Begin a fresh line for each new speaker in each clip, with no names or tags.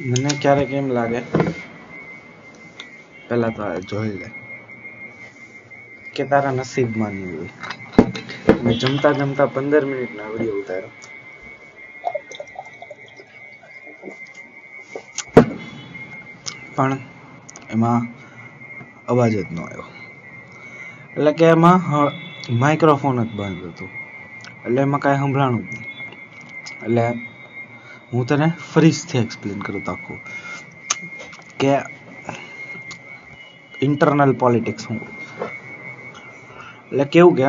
મને ક્યારેક એમ લાગે, પેલા તો જોઈ લે કે તારા નસીબમાં નહીં હોય. મેં જમતા જમતા 15 મિનિટનો વિડીયો ઉતાર્યો, પણ એમાં અવાજ જ ન આવ્યો. એટલે કે એમાં માઇક્રોફોન જ બંધ હતું, એટલે એમાં કાંઈ સંભળાણું જ નહીં. એટલે હું તને ફરીથી એક્સપ્લેન કરું તો આખું કે ઇન્ટરનલ પોલિટિક્સ શું. એટલે કેવું કે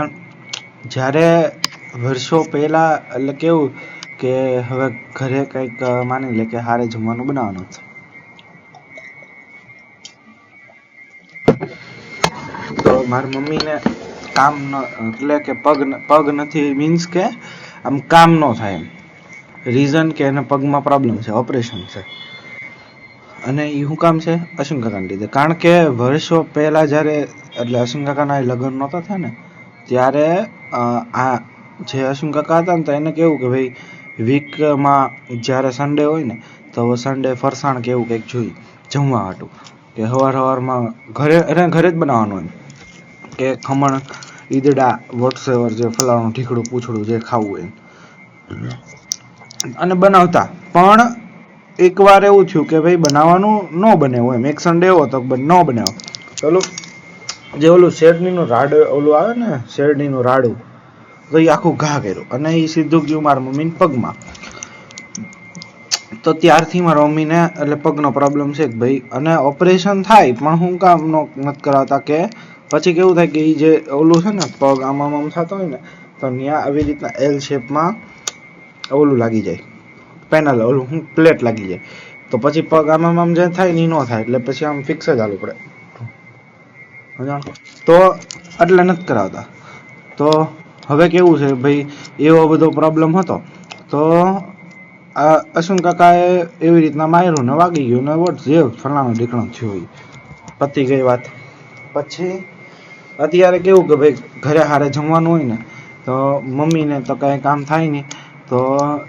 જ્યારે વર્ષો પહેલા, એટલે કેવું કે હવે ઘરે કંઈક માની લે કે હારે જમવાનું બનાવવાનું છે, તો મારી મમ્મીને કામ ન, એટલે કે પગ નથી, મીન્સ કે આમ કામ ન થાય એમ. રીઝન કે એને પગમાં પ્રોબ્લેમ છે, ઓપરેશન છે. અને એ શું કામ છે? અશ્વિન કાકાને લીધે. કારણ કે વર્ષો પહેલા જ્યારે, એટલે અશ્વિન કાકાના લગ્ન નહોતા થયા ને, ત્યારે આ જે અશ્વિન કાકા હતા ને, તો એને કેવું કે ભાઈ વીકમાં જ્યારે સન્ડે હોય ને, તો સન્ડે ફરસાણ કે એવું કંઈક જોઈએ જમવા હાટું, કે સવારમાં ઘરે જ બનાવવાનું હોય, કે ખમણ, ઈદડા, વોટસેવર, જે ફલાણું ઢીકડું પૂછડું જે ખાવું હોય. અને બનાવતા, પણ એકવાર એવું થયું કે ભાઈ બનાવવાનું ન બને હોય એમ. એક સન્ડે એવો હતો ન બનાવ, પેલું જે ઓલું શેરડીનું રાડું ઓલું આવે ને, શેરડીનું રાડું, તો એ આખું ઘા કર્યું અને એ સીધું ગયું મારા મમ્મીને પગમાં. તો ત્યારથી મારા મમ્મીને એટલે પગનો પ્રોબ્લેમ છે કે ભાઈ, અને ઓપરેશન થાય પણ હું કામ નથી કરાવતા, કે પછી કેવું થાય કે એ જે ઓલું છે ને પગ આમ થતો હોય ને, તો ત્યાં આવી રીતના એલ શેપમાં ઓલું લાગી જાય, પેનલ ઓલું હું પ્લેટ લાગી જાય, તો પછી પગ આમ જે થાય ને એ ન થાય, એટલે પછી આમ ફિક્સ જ હાલવું પડે. તો એટલે નથી કરાવતા. તો હવે કેવું છે ભાઈ, એવો બધો પ્રોબ્લેમ હતો, તો આ અશ્વિન કાકાએ એવી રીતના માર્યું ને વાગી ગયું ને વોટ જે ફલાણું ઢીકણું થયું, પતી ગઈ વાત. પછી અત્યારે કેવું કે ભાઈ ઘરે હારે જમવાનું હોય ને, તો મમ્મીને તો કાંઈ કામ થાય નહીં, તો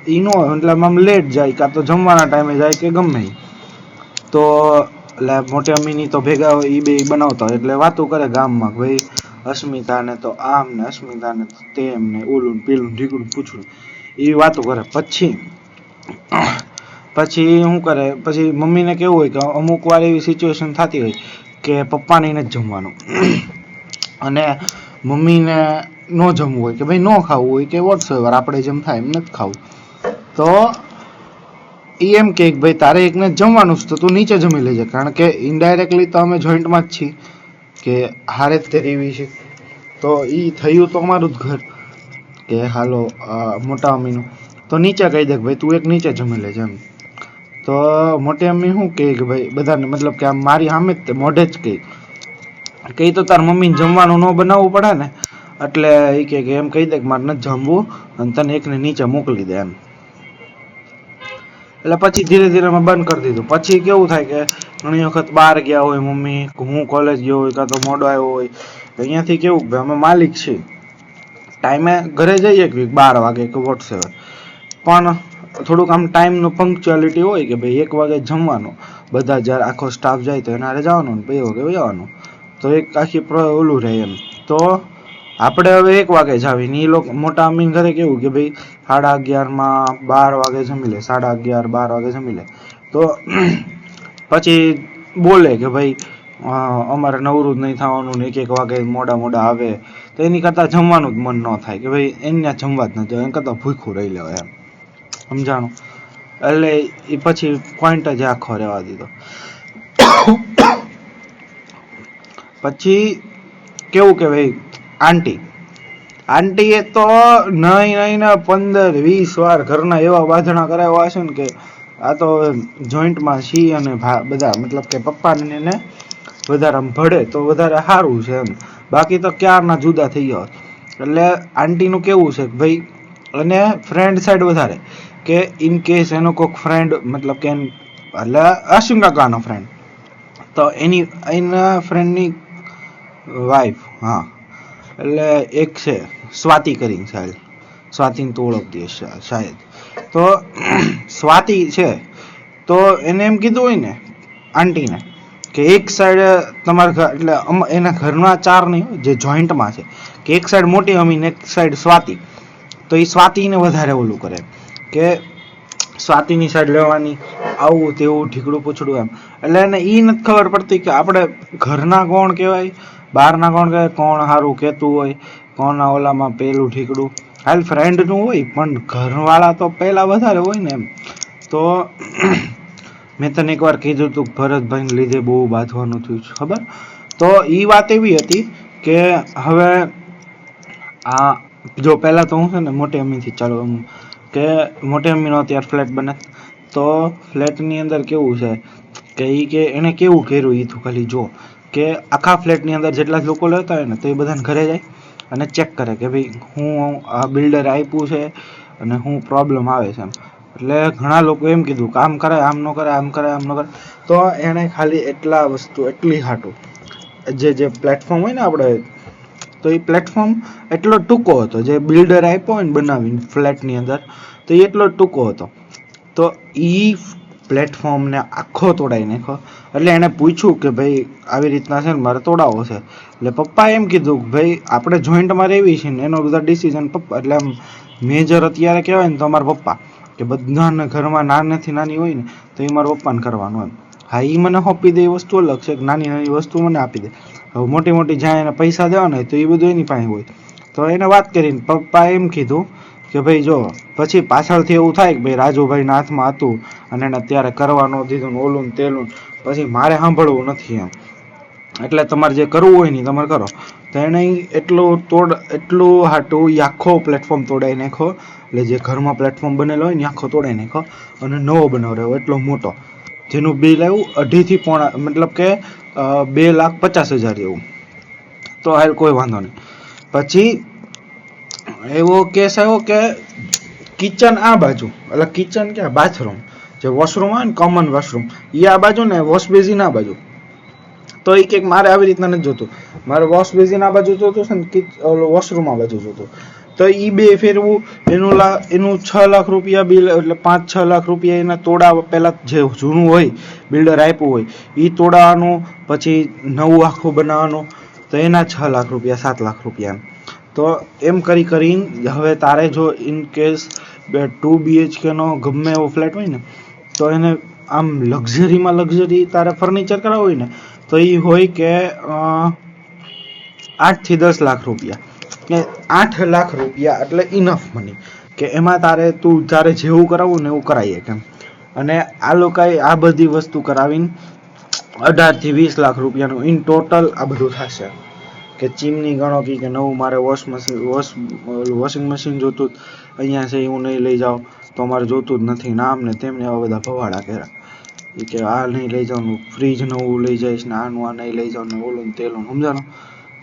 એ ન હોય, એટલે આમ લેટ જાય, કાં તો જમવાના ટાઈમે જાય કે ગમે. તો એટલે મોટી અમ્મીની તો ભેગા હોય, એ બે બનાવતા હોય, એટલે વાતું કરે ગામમાં, ભાઈ અસ્મિતાને તો આમ ને અસ્મિતાને તો તેમ ને ઓલું પેલું ઢીકડું પૂછડું, એ વાતું કરે. પછી શું કરે, પછી મમ્મીને કેવું હોય કે અમુક વાર એવી સિચ્યુએશન થતી હોય કે પપ્પાને નથી જમવાનું અને મમ્મીને ન જમવું હોય, કે ભાઈ ન ખાવું હોય કે વોટસેવર, આપણે જેમ થાય એમ નથી ખાવું, તો એ એમ કે ભાઈ તારે એકને જમવાનું છે તો તું નીચે જમી લેજે. કારણ કે ઇનડાયરેક્ટલી તો અમે જોઈન્ટમાં જ છીએ, કે હારે જ તે રેવી છે. તો એ થયું તો અમારું જ ઘર, કે હાલો મોટા અમ્મીનું, તો નીચે કહી દે કે ભાઈ તું એક નીચે જમી લેજે એમ. તો મોટી અમ્મી શું કહે કે ભાઈ બધાને, મતલબ કે આમ મારી સામે જ મોઢે જ કહે તો તાર મમ્મીને જમવાનું ન બનાવવું પડે ને, એટલે એ કે એમ કહી દે કે મારે નથી જમવું અને તને એકને નીચે મોકલી દે એમ. એટલે પછી ધીરે ધીરે મેં બંધ કરી દીધું. પછી કેવું થાય કે ઘણી વખત બહાર ગયા હોય મમ્મી, હું કોલેજ ગયો હોય કાં તો મોડો આવ્યો હોય, અહીંયાથી કેવું કે અમે માલિક છીએ, ટાઈમે ઘરે જઈએ કે 12 વાગે કે વોટસેવર, પણ થોડુંક આમ ટાઈમનું પંક્ચ્યુઆલિટી હોય કે ભાઈ 1 વાગે જમવાનું, બધા જ્યારે આખો સ્ટાફ જાય તો એના જવાનું ને 2 વાગે જવાનું, તો એક આખી ઓલું રહે એમ. તો આપણે હવે 1 વાગે જાવી ને, એ લોકો મોટા અમીન ઘરે કેવું કે ભાઈ 11:30 12 વાગે જમી લે, 11:30 12 વાગે જમી લે. તો પછી બોલે કે ભાઈ અમારે નવરું જ નહીં થવાનું ને 1 વાગે મોડા આવે, તો એની કરતાં જમવાનું જ મન ન થાય, કે ભાઈ એને જમવા જ નથી, એના કરતાં ભૂખ્યું રહી લેવાય એમ. સમજાણું? એટલે એ પછી પોઈન્ટ જ આખો રહેવા દીધો. પછી કેવું કે ભાઈ આંટીએ તો નહીં 15-20 વાર ઘરના એવા બાંધણા કરાવ્યા હશે ને, કે આ તો જોઈન્ટમાં છી અને બધા, મતલબ કે પપ્પાને એને વધારે આમ ભળે તો વધારે સારું છે એમ, બાકી તો ક્યારના જુદા થઈ ગયા. એટલે આંટીનું કેવું છે કે ભાઈ, અને ફ્રેન્ડ સાઈડ વધારે, કે ઇન કેસ એનો કોઈક ફ્રેન્ડ, મતલબ કે એટલે અશ્વિન કાકાનો ફ્રેન્ડ, તો એના ફ્રેન્ડની વાઈફ, હા, એટલે એક છે સ્વાતિ કરીને, સ્વાતિને તો ઓળખતી હશે શાયદ. તો સ્વાતિ છે, તો એને એમ કીધું હોય ને આંટીને કે એક સાઈડ તમારા એટલે એના ઘરના 4 નહીં જે જોઈન્ટમાં છે કે એક સાઈડ મોટી અમી ને એક સાઈડ સ્વાતિ, તો એ સ્વાતિને વધારે ઓલું કરે કે સ્વાતિની સાઈડ લેવાની, આવું તેવું ઢીકડું પૂછડું એમ. એટલે એને એ નથી ખબર પડતી કે આપણે ઘરના કોણ કહેવાય, બહારના કોણ કહેવાય, કોણ સારું કહેતું હોય, કોણના ઓલામાં પેલું ઠીકડું. હાલ ફ્રેન્ડનું હોય પણ ઘરવાળા તો પહેલાં વધારે હોય ને એમ. તો મેં તને એકવાર કીધું હતું ભરતભાઈને લીધે બહુ બાંધવાનું થયું છે ખબર. તો એ વાત એવી હતી કે હવે આ જો પહેલાં તો હું છે ને મોટી અમ્મીથી ચાલુ કે મોટી અમ્મીનો અત્યારે ફ્લેટ બને, તો ફ્લેટની અંદર કેવું છે કે એ કે એણે કેવું કર્યું એ તું ખાલી જો કે આખા ફ્લેટની અંદર જેટલા જ લોકો લેતા હોય ને તો એ બધાને ઘરે જાય અને ચેક કરે કે ભાઈ હું આ બિલ્ડરે આપ્યું છે અને હું પ્રોબ્લેમ આવે છે એમ. એટલે ઘણા લોકો એમ કીધું કે આમ કરે આમ ન કરે, આમ કરે આમ ન કરે. તો એણે ખાલી એટલા વસ્તુ એટલી હાટું જે પ્લેટફોર્મ હોય ને આપણે, તો એ પ્લેટફોર્મ એટલો ટૂંકો હતો જે બિલ્ડર આપ્યો હોય ને બનાવીને ફ્લેટની અંદર, તો એ એટલો ટૂંકો હતો. તો એ પ્લેટફોર્મને આખો તોડાવી નાખ્યો. એટલે એણે પૂછ્યું કે ભાઈ આવી રીતના છે ને મારે તોડાવો છે. એટલે પપ્પાએ એમ કીધું કે ભાઈ આપણે જોઈન્ટમાં રહેવી છે ને એનો બધા ડિસિઝન પપ્પા, એટલે આમ મેજર અત્યારે કહેવાય ને તો અમારા પપ્પા, કે બધાને ઘરમાં નાનેથી નાની હોય ને તો એ મારા પપ્પાને કરવાનું એમ. હા એ મને આપી દે એ વસ્તુ અલગ છે કે નાની નાની વસ્તુ મને આપી દે. હવે મોટી મોટી જ્યાં એને પૈસા દેવાના હોય તો એ બધું એની પાસે હોય. તો એને વાત કરીને પપ્પાએ એમ કીધું કે ભાઈ જો પછી પાછળથી એવું થાય કે ભાઈ રાજુભાઈના હાથમાં હતું અને એને અત્યારે કરવાનું દીધું ને ઓલું ને તેલું, પછી મારે સાંભળવું નથી એમ. એટલે તમારે જે કરવું હોય ને તમારે કરો. તો એને એટલું હાટું એ આખો પ્લેટફોર્મ તોડાવી નાખ્યો. એટલે જે ઘરમાં પ્લેટફોર્મ બનેલો હોય ને આખો તોડાવી નાખ્યો અને નવો બનાવ્યો એટલો મોટો, જેનું બિલ આવ્યું 2.5 થી પોણા, મતલબ કે 2,50,000 જેવું. તો હાલ કોઈ વાંધો નહીં. પછી એવો કેસ આવ્યો કે કિચન આ બાજુ, એટલે કિચન ક્યાં, બાથરૂમ જે વોશરૂમ હોય ને કોમન વોશરૂમ એ આ બાજુ ને વોશ બેઝિન આ બાજુ. તો એ કંઈક મારે આવી રીતના નથી જોતું, મારે વોશ બેઝિન આ બાજુ જોતું છે ને વોશરૂમ આ બાજુ જોતું. તો એ બે ફેરવું એનું 6 લાખ રૂપિયા બિલ, એટલે 5-6 લાખ રૂપિયા એના તોડા પહેલાં જે જૂનું હોય બિલ્ડર આપ્યું હોય એ તોડાવાનું, પછી નવું આખું બનાવવાનું, તો એના 6 લાખ રૂપિયા 7 લાખ રૂપિયા. તો એમ કરીને હવે તારે જો ઇન કેસ 2 BHK નો ગમે એવો ફ્લેટ હોય ને તો એને આમ લક્ઝરીમાં લક્ઝરી તારે ફર્નિચર કરાવવું હોય ને તો એ હોય કે 8 થી 10 લાખ રૂપિયા, કે 8 લાખ રૂપિયા એટલે ઇનફ મની, કે એમાં તારે જેવું કરાવવું ને એવું કરાવીએ કેમ. અને આ લોકોએ આ બધી વસ્તુ કરાવીને 18 થી 20 લાખ રૂપિયાનું ઇન ટોટલ આ બધું થશે. કે ચીમની ગણો કે નવું મારે વોશિંગ મશીન જોતું અહીંયા છે હું નહીં લઈ જાઉં તો મારે જોતું જ નથી, નામ ને તેમને આવા બધા ભવાડા કર્યા. એ કે આ નહીં લઈ જાઉં, ફ્રીજ નવું લઈ જઈશ ને આનું આ નહીં લઈ જાઉં ને ઓલું ને તેલું, સમજાનો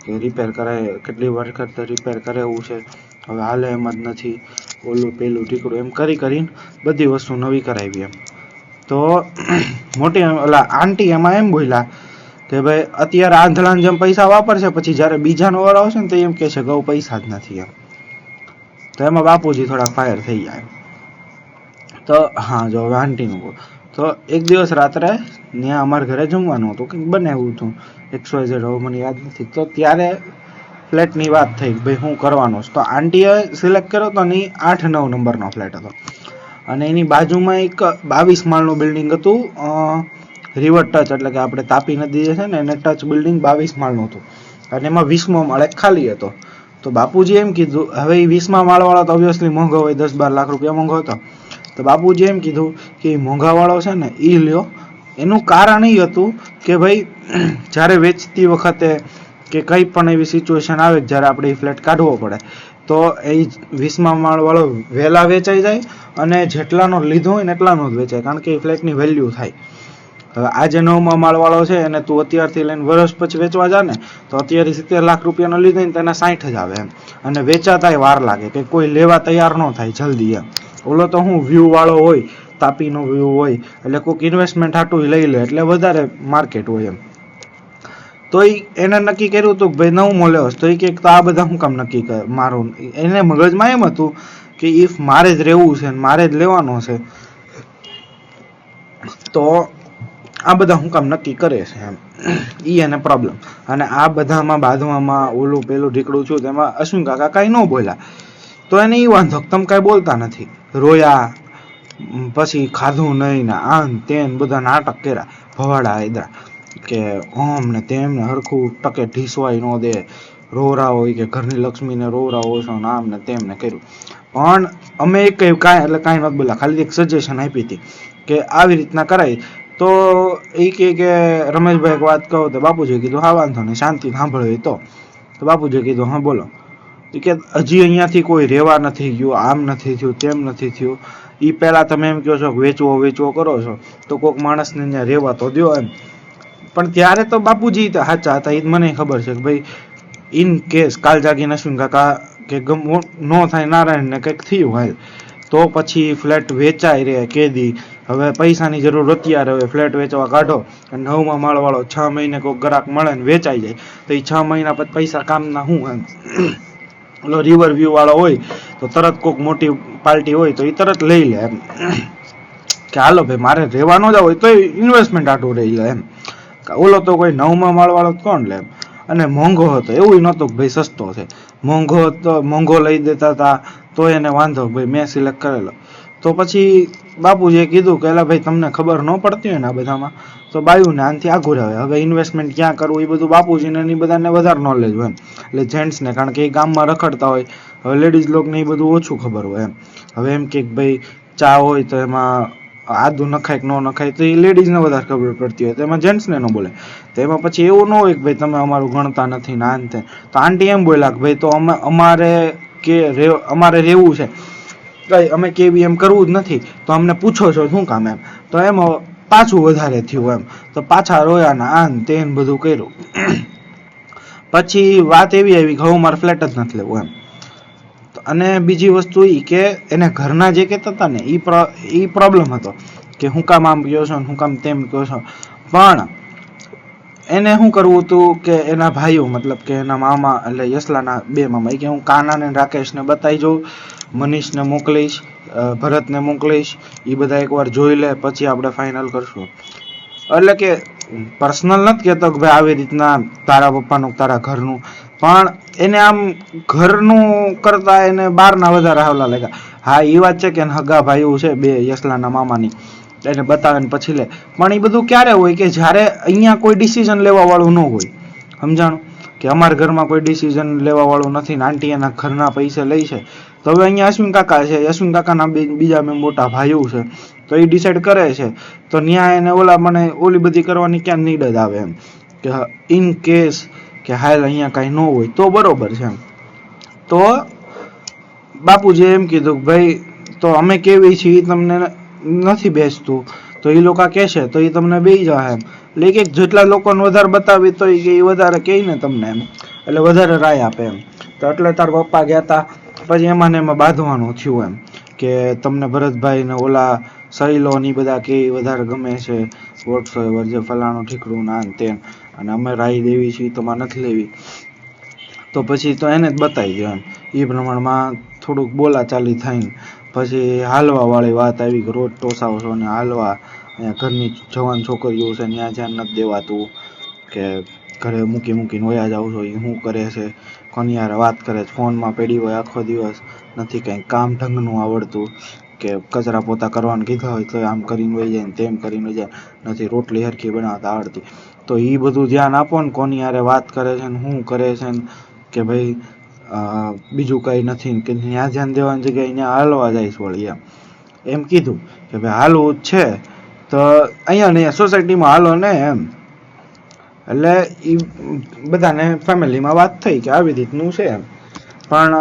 કે રિપેર કરાય કેટલી વાર કરતા રિપેર કરાવવું છે, હવે હાલે એમ જ નથી, ઓલું પેલું ઠીકડું એમ કરીને બધી વસ્તુ નવી કરાવી એમ. તો મોટી ઓલા આંટી એમાં એમ બોલ્યા કે ભાઈ અત્યારે આંધળાને જેમ પૈસા વાપરશે, પછી જ્યારે બીજાનો વારો આવશે ને તો એમ કહેશે કે પૈસા જ નથી એમ. તો એમાં બાપુજી થોડા ફાયર થઈ જાય. તો હા જો હવે આંટીનું, તો એક દિવસ રાત્રે ત્યાં અમારા ઘરે જમવાનું હતું, કંઈક બનાવ્યું હતું XYZ, હવે મને યાદ નથી. તો ત્યારે ફ્લેટની વાત થઈ કે ભાઈ હું કરવાનો છે. તો આંટીએ સિલેક્ટ કર્યો તો નહીં 8-9 નંબરનો ફ્લેટ હતો અને એની બાજુમાં એક 22 માળનું બિલ્ડિંગ હતું, રિવર ટચ, એટલે કે આપણે તાપી નદી જે છે ને એને ટચ બિલ્ડિંગ 22 માળનું હતું અને એમાં 20મો માળ એક ખાલી હતો. તો બાપુજી એમ કીધું, હવે એ 20મા માળવાળો તો ઓબ્વિયસલી મોંઘો હોય, 10-12 લાખ રૂપિયા મોંઘો હતો. તો બાપુજી એમ કીધું કે એ મોંઘાવાળો છે ને એ લ્યો. એનું કારણ એ હતું કે ભાઈ જ્યારે વેચતી વખતે કે કંઈ પણ એવી સિચ્યુએશન આવે જ્યારે આપણે એ ફ્લેટ કાઢવો પડે તો એ 20મા માળવાળો વહેલા વેચાઈ જાય અને જેટલાનો લીધો હોય ને એટલાનો જ વેચાય, કારણ કે એ ફ્લેટની વેલ્યુ થાય. હવે આજે 9મા માળવાળો છે અને તું અત્યારથી લઈને વર્ષ પછી વેચવા જા ને તો અત્યારે 70 લાખ રૂપિયાનો લીધો ને તેના 60 જ આવે એમ, અને વેચાતાય વાર લાગે કે કોઈ લેવા તૈયાર ન થાય જલ્દી એમ. ઓલો તો હું વ્યૂ વાળો હોય, તાપીનો વ્યૂ હોય એટલે કોઈક ઇન્વેસ્ટમેન્ટ હાટું લઈ લે એટલે વધારે માર્કેટ હોય એમ. તો એને નક્કી કર્યું હતું કે ભાઈ 9મો લેવો, તો એ કે આ બધા હું કામ નક્કી કરે મારું, એને મગજમાં એમ હતું કે ઇફ મારે જ રહેવું છે ને મારે જ લેવાનો છે તો આ બધા હું કામ નક્કી કરે છે એમ, ઈ એને પ્રોબ્લેમ. અને આ બધામાં બાંધવામાં ઓલું પેલું ઢીકડું છું તેમાં અશ્વિન કાકા કાંઈ ન બોલ્યા, તો એને ઈ વાંધો તમે કાંઈ બોલતા નથી, રોયા, પછી ખાધું નહીં ને આન તેન બધા નાટક કર્યા, ભવાડા આયદા કે ઓમ ને તેમ ને હરખું ટકે ઢીસવાય ન દે, રોવરા હોય કે ઘરની લક્ષ્મીને રોવરા હોય છો આમ ને તેમ ને કર્યું. પણ અમે એક કહ્યું કાંઈ એટલે કાંઈ નહોતું બોલ્યા, ખાલી એક સજેશન આપી હતી કે આવી રીતના કરાય. તો એ કે રમેશભાઈ એક વાત કહો, તો બાપુજી કીધું હા વાંધો નહીં, શાંતિ સાંભળ્યો તો બાપુજી કીધું હા બોલો. કે હજી અહીંયાથી કોઈ રહેવા નથી ગયું, આમ નથી થયું, તેમ નથી થયું. એ પહેલાં તમે એમ કહો છો કે વેચવો કરો છો, તો કોઈક માણસને ત્યાં રહેવા તો દો એમ. પણ ત્યારે તો બાપુજી સાચા હતા, એ મને ખબર છે કે ભાઈ ઇન કેસ કાલ જાગીને અશ્વિન કાકા કે ન થાય નારાયણ ને કંઈક થયું હાલ, તો પછી ફ્લેટ વેચાય રે કેદી. હવે પૈસાની જરૂર અત્યારે હવે ફ્લેટ વેચવા કાઢો અને 9મા માળવાળો 6 મહિને કોઈ ગ્રાહક મળે ને વેચાઈ જાય, તો એ 6 મહિના પછી પૈસા કામના શું એમ. ઓલો રિવર વ્યૂ વાળો હોય તો તરત કોઈક મોટી પાર્ટી હોય તો એ તરત લઈ લે એમ કે હાલો ભાઈ મારે રહેવાનો જ હોય તો ઇન્વેસ્ટમેન્ટ આટું રહી લે એમ. ઓલો તો કોઈ 9મા માળવાળો કોણ લે એમ. અને મોંઘો હતો એવું નહોતું કે ભાઈ સસ્તો છે, મોંઘો લઈ દેતા હતા તો એને વાંધો ભાઈ મેં સિલેક્ટ કરેલો. તો પછી બાપુજીએ કીધું કે એલા ભાઈ તમને ખબર ન પડતી હોય ને આ બધામાં, તો બાયુને આનથી આઘું રહે. હવે ઇન્વેસ્ટમેન્ટ ક્યાં કરવું એ બધું બાપુજીને એ બધાને વધારે નોલેજ હોય એમ, એટલે જેન્ટ્સને, કારણ કે એ ગામમાં રખડતા હોય. હવે લેડીઝ લોકોને એ બધું ઓછું ખબર હોય એમ. હવે એમ કે ભાઈ ચા હોય તો એમાં આદુ નખાય કે ન નખાય, તો એ લેડીઝને વધારે ખબર પડતી હોય, તો એમાં જેન્ટ્સને ન બોલે. તો એમાં પછી એવું ન હોય કે ભાઈ તમે અમારું ગણતા નથી ને આન તે. તો આંટી એમ બોલ્યા કે ભાઈ તો અમારે રહેવું છે, અમે કેવી એમ કરવું જ નથી, તો અમને પૂછો છો શું કામ એમ. તો એમાં પાછું વધારે થયું એમ, તો પાછા રોયા ને આન તેન બધું કર્યું. પછી વાત એવી આવી કે હવે મારે ફ્લેટ જ નથી લેવું એમ. અને બીજી વસ્તુ એ કે એને ઘરના જે કહેતા હતા ને એ પ્રોબ્લેમ હતો કે હું કામ આમ કહો છો હું કામ તેમ કહો છો. પણ એને શું કરવું હતું કે એના ભાઈઓ મતલબ કે એના મામા એટલે યશલાના 2 મામા, કે હું કાનાને રાકેશને બતાવી જાઉં, મનીષને મોકલીશ, ભરતને મોકલીશ, એ બધા એકવાર જોઈ લે પછી આપણે ફાઇનલ કરશું. એટલે કે પર્સનલ નથી કહેતો કે ભાઈ આવી રીતના તારા પપ્પાનું તારા ઘરનું, પણ એને આમ ઘરનું કરતા એને બહારના વધારે હાવલા લાગ્યા. હા એ વાત છે કે હગા ભાઈઓ છે 2 યશલાના મામાની, એને બતાવે ને પછી લે. પણ એ બધું ક્યારે હોય કે જ્યારે અહીંયા કોઈ ડિસિઝન લેવા વાળું ન હોય. સમજાણું કે અમારા ઘરમાં કોઈ ડિસિઝન લેવા વાળું નથી ને આંટી એના ઘરના પૈસા લઈ છે, તો હવે અહીંયા અશ્વિન કાકા છે, અશ્વિન કાકાના બીજા મોટા ભાઈઓ છે, તો એ ડિસાઈડ કરે છે. તો ન્યા એને ઓલી બધી કરવાની ક્યાં નીડ જ આવે એમ કે ઇન કેસ કે હાલ અહીંયા કાંઈ ન હોય તો બરોબર છે એમ. તો બાપુજીએ એમ કીધું કે ભાઈ તો અમે કેવી છીએ તમને નથી બેસતું, તો એ લોકો કહેશે તો એ તમને બેસી જાય એમ. એટલે કે જેટલા લોકોને વધારે બતાવી તો એ વધારે કહે ને તમને એમ, એટલે વધારે રાય આપે એમ. તો એટલે તાર પપ્પા ગયા હતા, પછી એમાં ને એમાં બાંધવાનું થયું એમ કે તમને ભરતભાઈ ને ઓલા સહીલો ને બધા કે વધારે ગમે છે, વોટ્સો જે ફલાણું ઠીકડું ના તેમ, અને અમે રાય દેવી છીએ તમારે નથી લેવી. તો પછી તો એને જ બતાવી દો એમ. એ પ્રમાણમાં થોડુંક બોલાચાલી થઈને પછી હાલવા વાળી વાત આવી કે રોજ ટોસાવશો ને હાલવા, અહીંયા ઘરની જવાન છોકરીઓ છે ત્યાં ધ્યાન નથી દેવાતું, કે ઘરે મૂકીને વયા જાવ છો, એ શું કરે છે, કોની યાર વાત કરે છે, ફોનમાં પડી હોય આખો દિવસ, નથી કંઈ કામ ઢંગનું આવડતું, કે કચરા પોતા કરવાનું કીધા હોય તો આમ કરીને વહી જાય ને તેમ કરીને વહી જાય, નથી રોટલી હરખી બનાવતા આવડતી. તો એ બધું ધ્યાન આપો ને કોની યારે વાત કરે છે ને શું કરે છે ને, કે ભાઈ બીજું કંઈ નથી કે ત્યાં ધ્યાન દેવાની જગ્યાએ ત્યાં હાલવા જાય વળી એમ કીધું કે ભાઈ હાલવું જ છે તો અહીંયા ને સોસાયટીમાં હાલો ને એમ. એટલે એ બધાને ફેમિલીમાં વાત થઈ કે આવી રીતનું છે એમ. પણ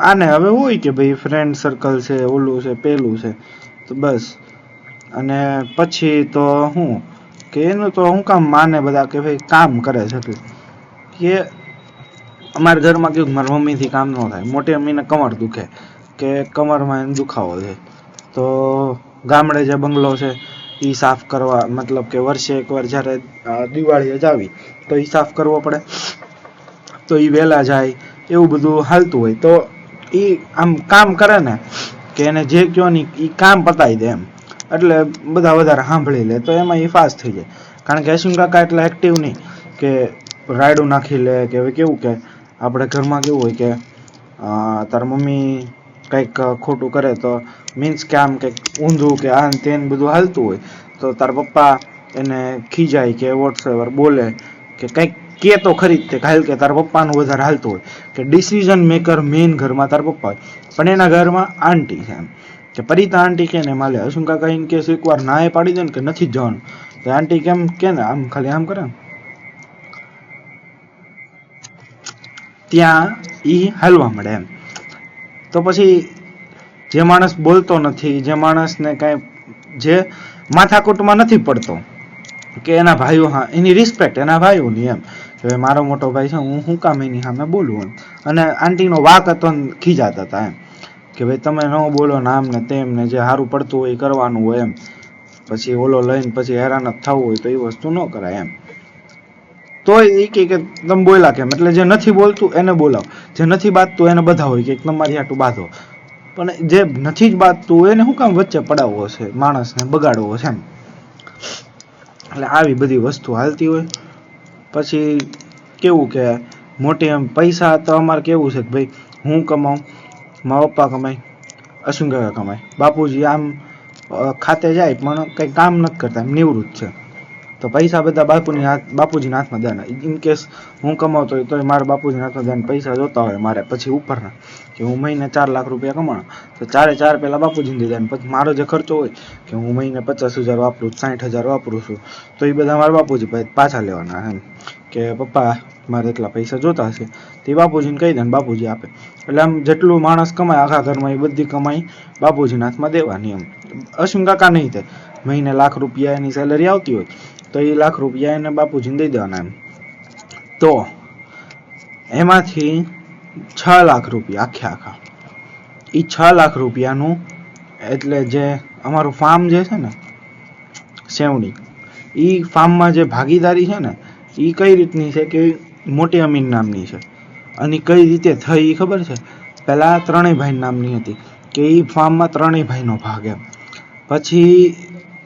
આને હવે હોય કે ભાઈ ફ્રેન્ડ સર્કલ છે, ઓલું છે, પેલું છે, તો બસ. અને પછી તો શું કે એનું તો શું કામ માને બધા કે ભાઈ કામ કરે છે, એટલે કે અમારા ઘરમાં કેવું મારા મમ્મીથી કામ ન થાય, મોટી મમ્મીને કમર દુખે કે કમરમાં એને દુખાવો છે, તો ગામડે જે બંગલો છે એ સાફ કરવા, મતલબ કે વર્ષે એકવાર જ્યારે દિવાળી જ આવી તો એ સાફ કરવો પડે, તો એ વહેલા જાય, એવું બધું હાલતું હોય. તો એ આમ કામ કરે ને કે એને જે કહો ને એ કામ પતાવી દે એમ. એટલે બધા વધારે સાંભળી લે, તો એમાં એ ફાસ્ટ થઈ જાય. કારણ કે અશ્વિન કાકા એટલા એક્ટિવ નહીં કે રાયડું નાખી લે કે હવે કેવું કે આપણે ઘરમાં કેવું હોય કે તાર મમ્મી કંઈક ખોટું કરે તો મીન્સ કે આમ કંઈક ઊંધું કે આ તેન બધું હાલતું હોય તો તાર પપ્પા એને ખીજાય કે વોટ્સએવર બોલે કે કંઈક કે તો ખરી જ તે હાલ કે તાર પપ્પાનું વધારે હાલતું હોય કે ડિસિઝન મેકર મેઇન ઘરમાં તાર પપ્પા હોય, પણ એના ઘરમાં આંટી છે એમ કે પરિતા આંટી કે ને માલે અશ્વિન કાકા ઇન કેસ એકવાર ના એ પાડી દે ને કે નથી જ જવાનું તો આંટી કેમ કે ને આમ ખાલી આમ કરે ને ત્યાં ઈ હાલવા મળે એમ. તો પછી જે માણસ બોલતો નથી, જે માણસને કાંઈ જે માથાકૂટમાં નથી પડતો કે એના ભાઈઓ, હા એની રિસ્પેક્ટ એના ભાઈઓની એમ કે મારો મોટો ભાઈ છે હું શું કામ એની સામે બોલું એમ. અને આંટીનો વાક હતો ને ખીજાતા હતા એમ કે ભાઈ તમે ન બોલો ને આમ ને તેમ ને જે સારું પડતું હોય એ કરવાનું હોય એમ, પછી ઓલો લઈને પછી હેરાન જ થવું હોય તો એ વસ્તુ ન કરાય એમ. તો એ કે તમે બોલ્યા કેમ, એટલે જે નથી બોલતું એને બોલાવો, જે નથી બાંધતું એને બધા હોય કે તમારી હાટું બાંધો, પણ જે નથી જ બાંધતું એને શું કામ વચ્ચે પડાવવો છે, માણસને બગાડવો છે એમ. એટલે આવી બધી વસ્તુ હાલતી હોય. પછી કેવું કે મોટી એમ પૈસા તો અમારે કેવું છે કે ભાઈ હું કમાઉં, મારા પપ્પા કમાય, અશ્વિન કાકા કમાય, બાપુજી આમ ખાતે જાય પણ કંઈ કામ નથી કરતા એમ નિવૃત્ત છે, તો પૈસા બધા બાપુજીના હાથમાં દેવાના. ઇન કેસ હું કમાવતો હોય તો મારા બાપુજીના હાથમાં દેવાના. પૈસા જોતા હોય મારે પછી ઉપરના કે હું મહિને 4 લાખ રૂપિયા કમાણો તો 4 પહેલા બાપુજીને દીધા, પછી મારો જે ખર્ચો હોય કે હું મહિને 50,000 વાપરું, 60,000 વાપરું છું તો એ બધા મારા બાપુજી પાછા લેવાના એમ કે પપ્પા મારે એટલા પૈસા જોતા હશે તો એ બાપુજીને કહી દે ને બાપુજી આપે. એટલે આમ જેટલું માણસ કમાય આખા ઘરમાં એ બધી કમાઈ બાપુજીના હાથમાં દેવાની એમ. અશ્વિન કાકા નહીં થાય, મહિને 1 લાખ રૂપિયા એની સેલરી આવતી હોય તો એ 1 લાખ રૂપિયા એને બાપુજીને દઈ દેવાના એમ. તો એમાંથી 6 લાખ રૂપિયા આખા એ 6 લાખ રૂપિયાનું એટલે જે અમારું ફાર્મ જે છે ને સેવણી, એ ફાર્મમાં જે ભાગીદારી છે ને એ કઈ રીતની છે કે મોટી અમીન નામની છે. અને કઈ રીતે થઈ એ ખબર છે, પહેલા 3 ભાઈ નામની હતી કે એ ફાર્મમાં 3 ભાઈનો ભાગ એમ. પછી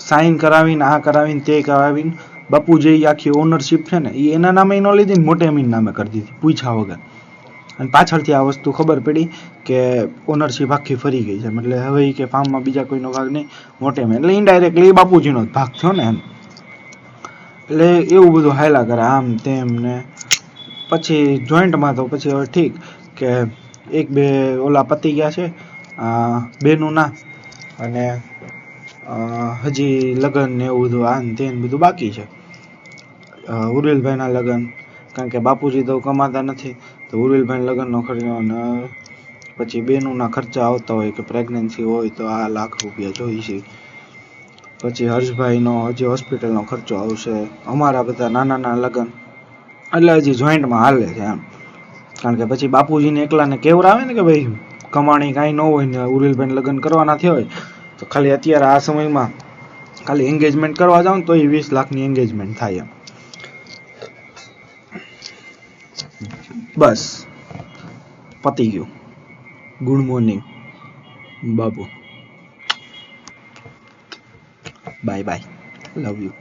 સાઈન કરાવીને આ કરાવીને તે કરાવીને બાપુજી આખી ઓનરશિપ છે ને એ એના નામે ન લીધી ને મોટી અમીન નામે કરી દીધી પૂછ્યા વગર. અને પાછળથી આ વસ્તુ ખબર પડી કે ઓનરશિપ આખી ફરી ગઈ છે, એટલે હવે કે ફાર્મમાં બીજા કોઈનો ભાગ નહીં, મોટે અમીન એટલે ઇનડાયરેક્ટલી બાપુજીનો જ ભાગ થયો ને એમ. એટલે એવું બધું હાયલા કરે આમ તેમ ને પછી જોઈન્ટમાં તો પછી હવે ઠીક કે 1-2 ઓલા પતી ગયા છે બેનું ના, અને હજી લગ્ન ને એવું બધું આન તેન બધું બાકી છે. ઉર્વિલભાઈના લગ્ન, કારણ કે બાપુજી તો કમાતા નથી તો ઉર્વિલભાઈના લગ્નનો ખર્ચો, અને પછી બેનુંના ખર્ચા આવતા હોય કે પ્રેગ્નન્સી હોય તો આ 1 લાખ રૂપિયા જોઈ છે. પછી હર્ષભાઈનો હજી હોસ્પિટલનો ખર્ચો આવશે, અમારા બધા નાના લગ્ન, એટલે હજી જોઈન્ટમાં હાલે છે એમ. કારણ કે પછી બાપુજીને એકલાને કેવરાવે ને કે ભાઈ કમાણી કાંઈ ન હોય ને ઉર્વિલભાઈને લગ્ન કરવાના થયા હોય તો ખાલી અત્યારે આ સમયમાં ખાલી એન્ગેજમેન્ટ કરવા જાવ ને તો એ 20 લાખની એન્ગેજમેન્ટ થાય એમ. બસ પતી ગયું. Good morning Babu, bye bye, love you.